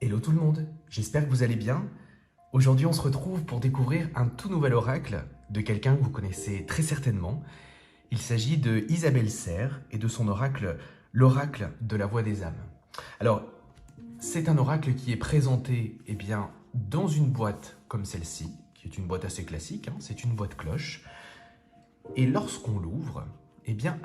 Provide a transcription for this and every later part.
Hello tout le monde, j'espère que vous allez bien. Aujourd'hui on se retrouve pour découvrir un tout nouvel oracle de quelqu'un que vous connaissez très certainement. Il s'agit de Isabelle Serres et de son oracle, l'oracle de la voix des âmes. Alors, c'est un oracle qui est présenté dans une boîte comme celle-ci, qui est une boîte assez classique, c'est une boîte cloche. Et lorsqu'on l'ouvre,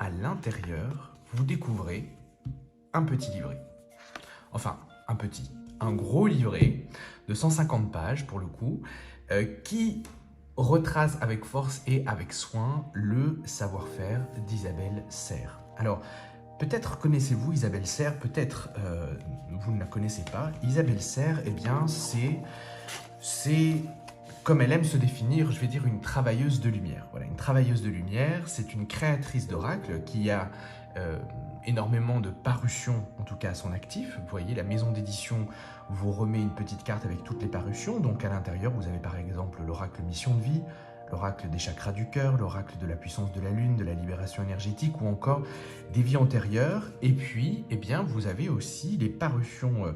à l'intérieur, vous découvrez un petit livret. Enfin, un gros livret de 150 pages pour le coup, qui retrace avec force et avec soin le savoir-faire d'Isabelle Serres. Alors, peut-être connaissez-vous Isabelle Serres, peut-être vous ne la connaissez pas. Isabelle Serres, c'est comme elle aime se définir, je vais dire une travailleuse de lumière. Voilà, une travailleuse de lumière, c'est une créatrice d'oracle qui a énormément de parutions, en tout cas à son actif. Vous voyez, la maison d'édition vous remet une petite carte avec toutes les parutions. Donc à l'intérieur, vous avez par exemple l'oracle mission de vie, l'oracle des chakras du cœur, l'oracle de la puissance de la lune, de la libération énergétique ou encore des vies antérieures. Et puis, vous avez aussi les parutions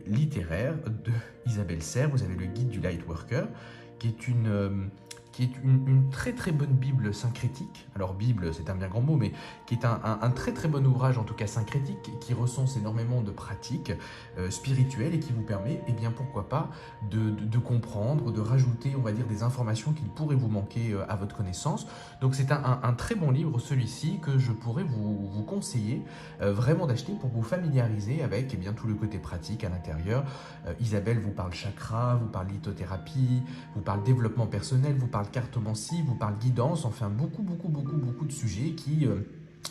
littéraires de Isabelle Serres. Vous avez le guide du Lightworker, qui est une très très bonne Bible syncrétique. Alors Bible, c'est un bien grand mot, mais qui est un très très bon ouvrage, en tout cas syncrétique, qui recense énormément de pratiques spirituelles et qui vous permet, pourquoi pas, de comprendre, de rajouter, on va dire, des informations qui pourraient vous manquer à votre connaissance. Donc c'est un très bon livre, celui-ci, que je pourrais vous conseiller vraiment d'acheter pour vous familiariser avec tout le côté pratique à l'intérieur. Isabelle vous parle chakra, vous parle lithothérapie, vous parle développement personnel, vous parle cartomancie, vous parle guidance, enfin beaucoup de sujets qui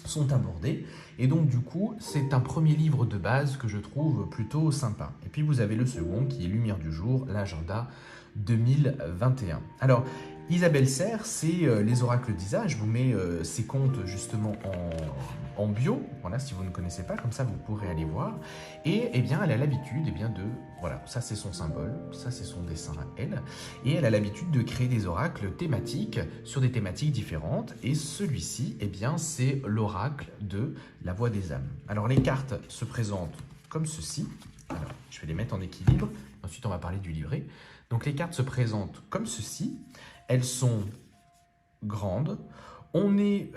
sont abordés. Et donc du coup, c'est un premier livre de base que je trouve plutôt sympa. Et puis vous avez le second qui est Lumière du jour, l'agenda 2021. Alors, Isabelle Serres, c'est les oracles d'Isa. Je vous mets ses comptes justement en bio. Voilà, si vous ne connaissez pas, comme ça vous pourrez aller voir. Et elle a l'habitude voilà, ça c'est son symbole, ça c'est son dessin à elle. Et elle a l'habitude de créer des oracles thématiques sur des thématiques différentes. Et celui-ci, c'est l'oracle de la voix des âmes. Alors les cartes se présentent comme ceci. Alors, je vais les mettre en équilibre. Ensuite, on va parler du livret. Donc les cartes se présentent comme ceci. Elles sont grandes. On est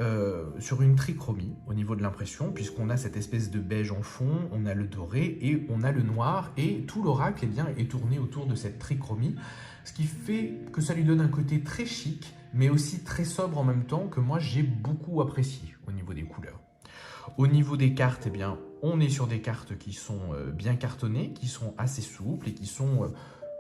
sur une trichromie au niveau de l'impression, puisqu'on a cette espèce de beige en fond, on a le doré et on a le noir, et tout l'oracle est tourné autour de cette trichromie, ce qui fait que ça lui donne un côté très chic, mais aussi très sobre en même temps, que moi j'ai beaucoup apprécié au niveau des couleurs. Au niveau des cartes, on est sur des cartes qui sont bien cartonnées, qui sont assez souples et qui sont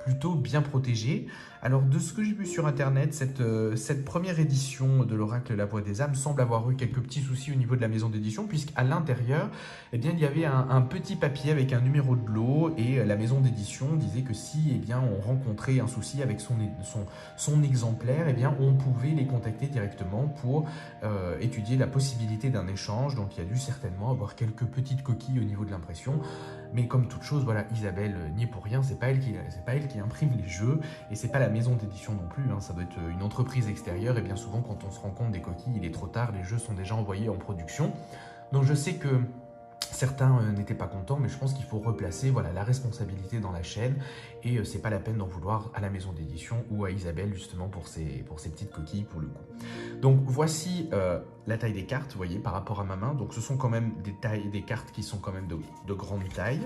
plutôt bien protégées. Alors de ce que j'ai vu sur internet, cette première édition de l'oracle La Voix des âmes semble avoir eu quelques petits soucis au niveau de la maison d'édition, puisqu'à l'intérieur, il y avait un petit papier avec un numéro de lot, et la maison d'édition disait que si on rencontrait un souci avec son exemplaire, on pouvait les contacter directement pour étudier la possibilité d'un échange. Donc il y a dû certainement avoir quelques petites coquilles au niveau de l'impression. Mais comme toute chose, voilà, Isabelle n'y est pour rien, c'est pas elle qui imprime les jeux, et c'est pas la maison d'édition non plus, ça doit être une entreprise extérieure, et bien souvent quand on se rend compte des coquilles, il est trop tard, les jeux sont déjà envoyés en production. Donc je sais que certains n'étaient pas contents, mais je pense qu'il faut replacer la responsabilité dans la chaîne, et c'est pas la peine d'en vouloir à la maison d'édition ou à Isabelle justement pour ces petites coquilles pour le coup. Donc voici la taille des cartes, vous voyez, par rapport à ma main. Donc ce sont quand même des cartes qui sont quand même de grande taille.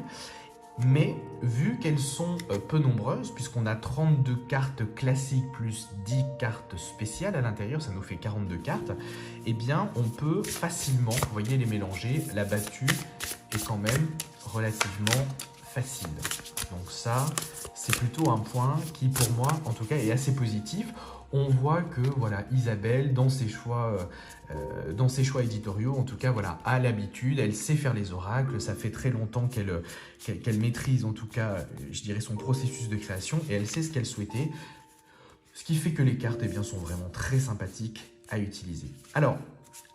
Mais vu qu'elles sont peu nombreuses, puisqu'on a 32 cartes classiques plus 10 cartes spéciales à l'intérieur, ça nous fait 42 cartes, on peut facilement, vous voyez, les mélanger. La battue est quand même relativement facile. Donc ça, c'est plutôt un point qui, pour moi, en tout cas, est assez positif. On voit que voilà, Isabelle, dans ses choix éditoriaux, en tout cas, voilà, a l'habitude, elle sait faire les oracles. Ça fait très longtemps qu'elle maîtrise, en tout cas, je dirais, son processus de création, et elle sait ce qu'elle souhaitait. Ce qui fait que les cartes sont vraiment très sympathiques à utiliser. Alors,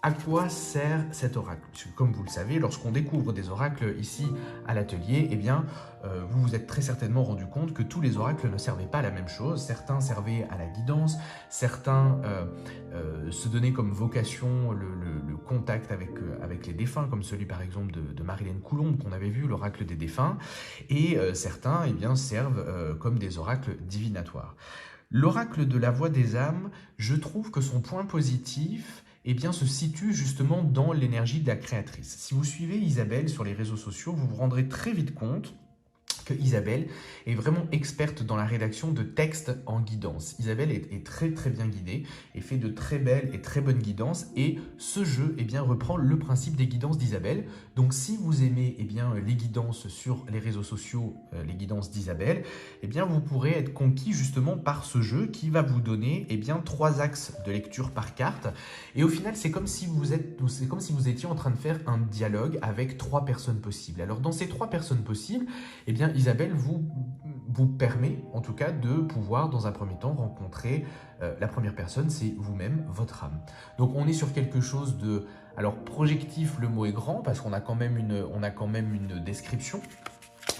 à quoi sert cet oracle? Parce que comme vous le savez, lorsqu'on découvre des oracles ici à l'atelier, eh bien, vous vous êtes très certainement rendu compte que tous les oracles ne servaient pas à la même chose. Certains servaient à la guidance, certains se donnaient comme vocation le contact avec les défunts, comme celui par exemple de Marilène Coulombe qu'on avait vu, l'oracle des défunts, et certains eh bien, servent comme des oracles divinatoires. L'oracle de la voix des âmes, je trouve que son point positif eh bien, se situe justement dans l'énergie de la créatrice. Si vous suivez Isabelle sur les réseaux sociaux, vous vous rendrez très vite compte que Isabelle est vraiment experte dans la rédaction de textes en guidance. Isabelle est très très bien guidée et fait de très belles et très bonnes guidances, et ce jeu eh bien, reprend le principe des guidances d'Isabelle. Donc si vous aimez eh bien, les guidances sur les réseaux sociaux, les guidances d'Isabelle, eh bien, vous pourrez être conquis justement par ce jeu qui va vous donner eh bien, 3 axes de lecture par carte, et au final c'est comme si vous étiez en train de faire un dialogue avec 3 personnes possibles. Alors dans ces 3 personnes possibles, eh bien, Isabelle vous permet en tout cas de pouvoir dans un premier temps rencontrer la première personne, c'est vous-même, votre âme. Donc on est sur quelque chose de... Alors projectif, le mot est grand parce qu'on a quand même une description.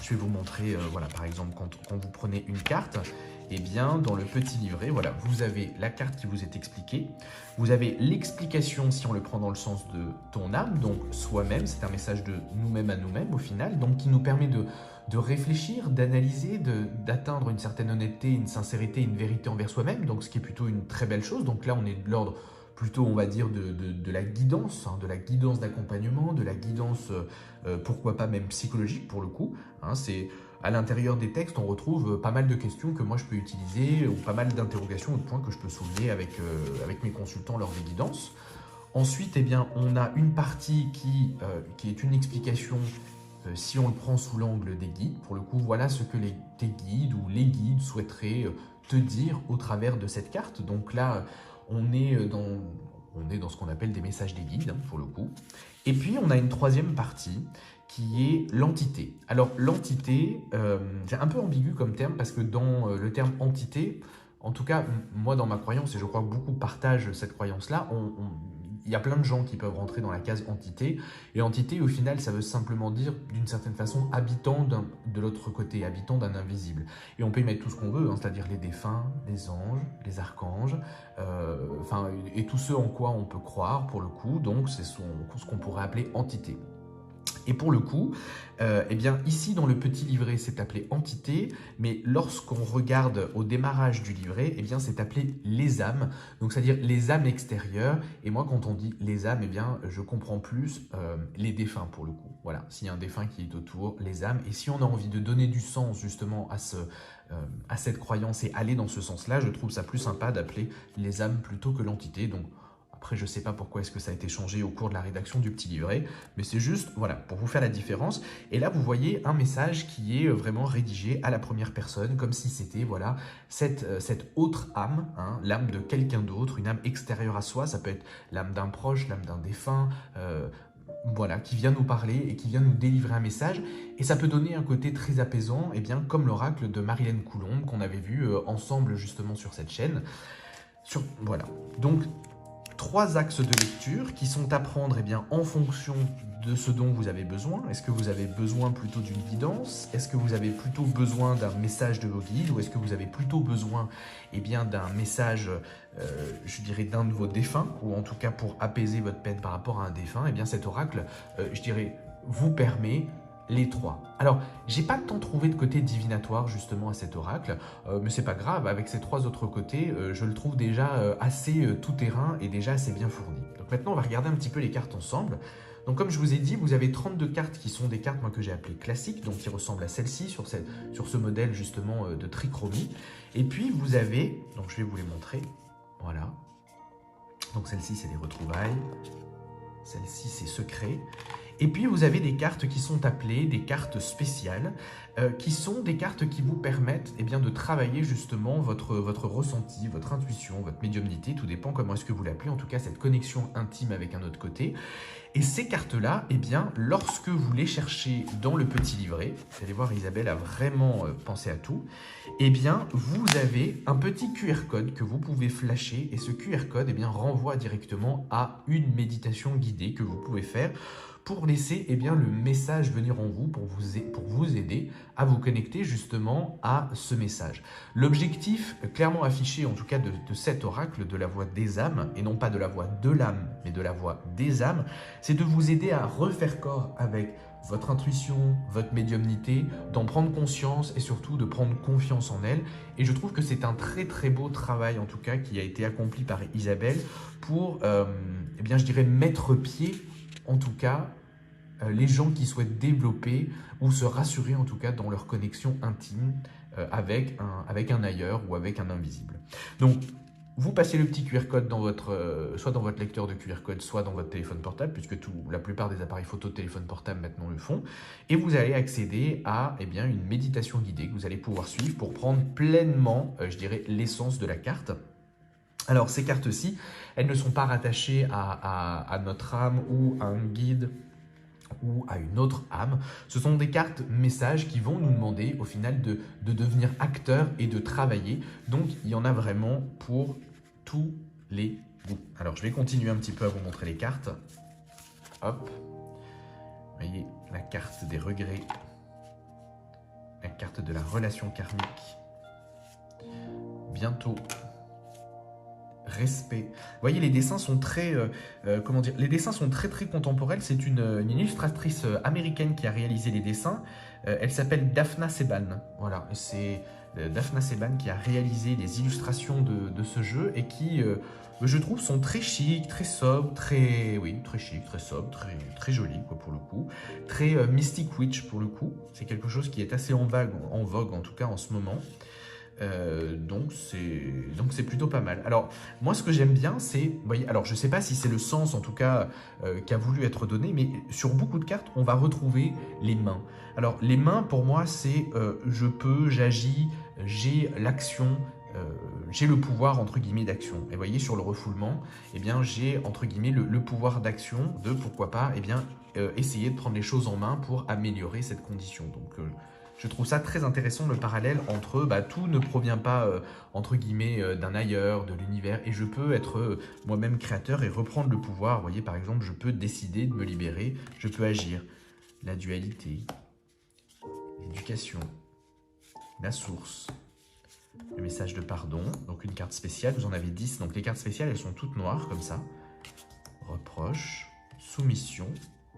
Je vais vous montrer, voilà, par exemple, quand vous prenez une carte, eh bien, dans le petit livret, voilà, vous avez la carte qui vous est expliquée. Vous avez l'explication, si on le prend dans le sens de ton âme, donc soi-même, c'est un message de nous-mêmes à nous-mêmes au final, donc qui nous permet de réfléchir, d'analyser, d'atteindre une certaine honnêteté, une sincérité, une vérité envers soi-même, donc ce qui est plutôt une très belle chose. Donc là, on est de l'ordre plutôt, on va dire, de la guidance, hein, de la guidance d'accompagnement, de la guidance, pourquoi pas même psychologique pour le coup. Hein, c'est à l'intérieur des textes, on retrouve pas mal de questions que moi je peux utiliser, ou pas mal d'interrogations ou de points que je peux soulever avec mes consultants lors des guidances. Ensuite, eh bien, on a une partie qui est une explication si on le prend sous l'angle des guides. Pour le coup, voilà ce que tes guides ou les guides souhaiteraient te dire au travers de cette carte. Donc là, on est dans ce qu'on appelle des messages des guides, hein, pour le coup. Et puis, on a une troisième partie qui est l'entité. Alors, l'entité, c'est un peu ambigu comme terme parce que dans le terme entité, en tout cas, moi, dans ma croyance, et je crois que beaucoup partagent cette croyance-là, il y a plein de gens qui peuvent rentrer dans la case entité. Et entité, au final, ça veut simplement dire, d'une certaine façon, habitant de l'autre côté, habitant d'un invisible. Et on peut y mettre tout ce qu'on veut, hein, c'est-à-dire les défunts, les anges, les archanges, et tout ce en quoi on peut croire, pour le coup. Donc, c'est ce qu'on pourrait appeler entité. Et pour le coup, eh bien, ici dans le petit livret, c'est appelé entité, mais lorsqu'on regarde au démarrage du livret, eh bien, c'est appelé les âmes, donc c'est-à-dire les âmes extérieures. Et moi, quand on dit les âmes, eh bien, je comprends plus les défunts pour le coup. Voilà, s'il y a un défunt qui est autour, les âmes. Et si on a envie de donner du sens justement à cette croyance et aller dans ce sens-là, je trouve ça plus sympa d'appeler les âmes plutôt que l'entité. Donc, après, je ne sais pas pourquoi est-ce que ça a été changé au cours de la rédaction du petit livret, mais c'est juste, voilà, pour vous faire la différence. Et là, vous voyez un message qui est vraiment rédigé à la première personne, comme si c'était, voilà, cette autre âme, hein, l'âme de quelqu'un d'autre, une âme extérieure à soi. Ça peut être l'âme d'un proche, l'âme d'un défunt, voilà, qui vient nous parler et qui vient nous délivrer un message. Et ça peut donner un côté très apaisant, eh bien, comme l'oracle de Marilène Coulombe qu'on avait vu ensemble justement sur cette chaîne. Voilà, donc 3 axes de lecture qui sont à prendre eh bien, en fonction de ce dont vous avez besoin. Est-ce que vous avez besoin plutôt d'une guidance? Est-ce que vous avez plutôt besoin d'un message de vos guides? Ou est-ce que vous avez plutôt besoin eh bien, d'un message, je dirais, d'un de vos défunts? Ou en tout cas pour apaiser votre peine par rapport à un défunt? Eh bien, cet oracle, je dirais, vous permet les 3. Alors, j'ai pas tant trouvé de côté divinatoire justement à cet oracle, mais c'est pas grave, avec ces 3 autres côtés, je le trouve déjà assez tout-terrain et déjà assez bien fourni. Donc maintenant, on va regarder un petit peu les cartes ensemble. Donc comme je vous ai dit, vous avez 32 cartes qui sont des cartes moi, que j'ai appelées classiques, donc qui ressemblent à celle-ci, sur ce modèle justement de trichromie. Et puis vous avez, donc je vais vous les montrer, voilà. Donc celle-ci, c'est les retrouvailles, celle-ci, c'est secret. Et puis vous avez des cartes qui sont appelées des cartes spéciales, qui sont des cartes qui vous permettent de travailler justement votre ressenti, votre intuition, votre médiumnité, tout dépend comment est-ce que vous l'appelez, en tout cas cette connexion intime avec un autre côté. Et ces cartes-là, lorsque vous les cherchez dans le petit livret, vous allez voir, Isabelle a vraiment pensé à tout, vous avez un petit QR code que vous pouvez flasher, et ce QR code renvoie directement à une méditation guidée que vous pouvez faire pour laisser le message venir en vous, pour vous aider à vous connecter justement à ce message. L'objectif clairement affiché, en tout cas de cet oracle, de la voix des âmes, et non pas de la voix de l'âme, mais de la voix des âmes, c'est de vous aider à refaire corps avec votre intuition, votre médiumnité, d'en prendre conscience et surtout de prendre confiance en elle. Et je trouve que c'est un très très beau travail en tout cas qui a été accompli par Isabelle pour, je dirais, mettre pied en tout cas les gens qui souhaitent développer ou se rassurer en tout cas dans leur connexion intime avec un ailleurs ou avec un invisible. Donc, vous passez le petit QR code dans soit dans votre lecteur de QR code, soit dans votre téléphone portable, puisque la plupart des appareils photo de téléphone portable maintenant le font, et vous allez accéder à une méditation guidée que vous allez pouvoir suivre pour prendre pleinement, je dirais, l'essence de la carte. Alors, ces cartes-ci, elles ne sont pas rattachées à notre âme ou à un guide ou à une autre âme. Ce sont des cartes messages qui vont nous demander au final de devenir acteurs et de travailler. Donc, il y en a vraiment pour tous les goûts. Alors, je vais continuer un petit peu à vous montrer les cartes. Hop. Vous voyez, la carte des regrets. La carte de la relation karmique. Bientôt. Respect. Vous voyez, les dessins sont très, les dessins sont très très contemporains. C'est une illustratrice américaine qui a réalisé les dessins. Elle s'appelle Daphna Seban. Voilà, c'est Daphna Seban qui a réalisé les illustrations de ce jeu et qui, je trouve, sont très chic, très sobre, très chic, très sobre, très joli quoi pour le coup, très Mystic Witch pour le coup. C'est quelque chose qui est assez en vogue en tout cas en ce moment. Donc c'est plutôt pas mal. Alors moi ce que j'aime bien c'est, vous voyez, alors je sais pas si c'est le sens en tout cas qui a voulu être donné, mais sur beaucoup de cartes on va retrouver les mains. Alors les mains pour moi c'est je peux, j'agis, j'ai l'action, j'ai le pouvoir entre guillemets d'action. Et vous voyez sur le refoulement, j'ai entre guillemets le pouvoir d'action de pourquoi pas essayer de prendre les choses en main pour améliorer cette condition. Donc je trouve ça très intéressant le parallèle entre tout ne provient pas entre guillemets d'un ailleurs, de l'univers, et je peux être moi-même créateur et reprendre le pouvoir. Vous voyez par exemple, je peux décider de me libérer, je peux agir. La dualité, l'éducation, la source, le message de pardon, donc une carte spéciale, vous en avez 10, donc les cartes spéciales elles sont toutes noires comme ça. Reproche, soumission,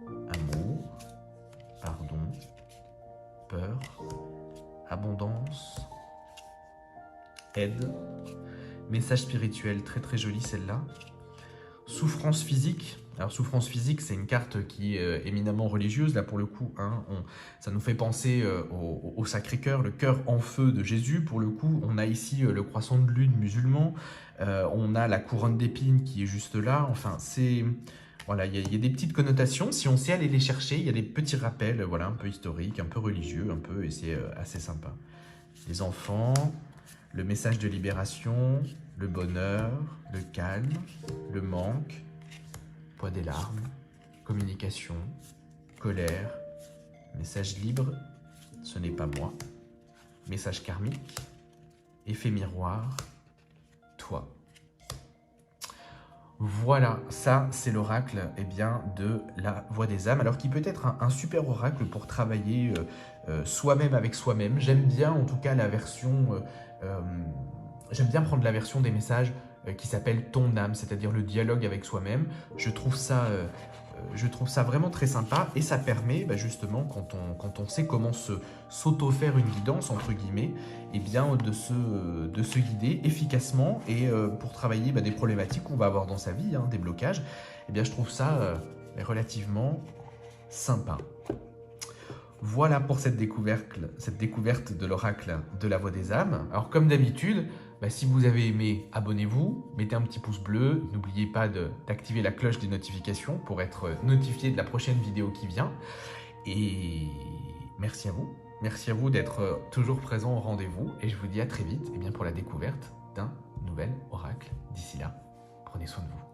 amour, pardon, peur, abondance, aide, message spirituel, très très joli celle-là, souffrance physique. Alors souffrance physique, c'est une carte qui est éminemment religieuse, là pour le coup, ça nous fait penser au Sacré-Cœur, le cœur en feu de Jésus, pour le coup, on a ici le croissant de lune musulman, on a la couronne d'épines qui est juste là, enfin c'est... Voilà, il y a des petites connotations, si on sait aller les chercher, il y a des petits rappels, voilà, un peu historiques, un peu religieux, un peu, et c'est assez sympa. Les enfants, le message de libération, le bonheur, le calme, le manque, poids des larmes, communication, colère, message libre, ce n'est pas moi, message karmique, effet miroir, toi. Voilà, ça c'est l'oracle de la voix des âmes, alors qui peut être un super oracle pour travailler soi-même avec soi-même. J'aime bien en tout cas la version, j'aime bien prendre la version des messages qui s'appelle ton âme, c'est-à-dire le dialogue avec soi-même. Je trouve ça vraiment très sympa et ça permet justement quand on sait comment s'auto-faire une guidance entre guillemets, de se guider efficacement et pour travailler des problématiques qu'on va avoir dans sa vie, des blocages. Je trouve ça relativement sympa. Voilà pour cette découverte de l'oracle de la voix des âmes. Alors comme d'habitude, Si vous avez aimé, abonnez-vous, mettez un petit pouce bleu, n'oubliez pas d'activer la cloche des notifications pour être notifié de la prochaine vidéo qui vient. Et merci à vous d'être toujours présent au rendez-vous et je vous dis à très vite pour la découverte d'un nouvel oracle. D'ici là, prenez soin de vous.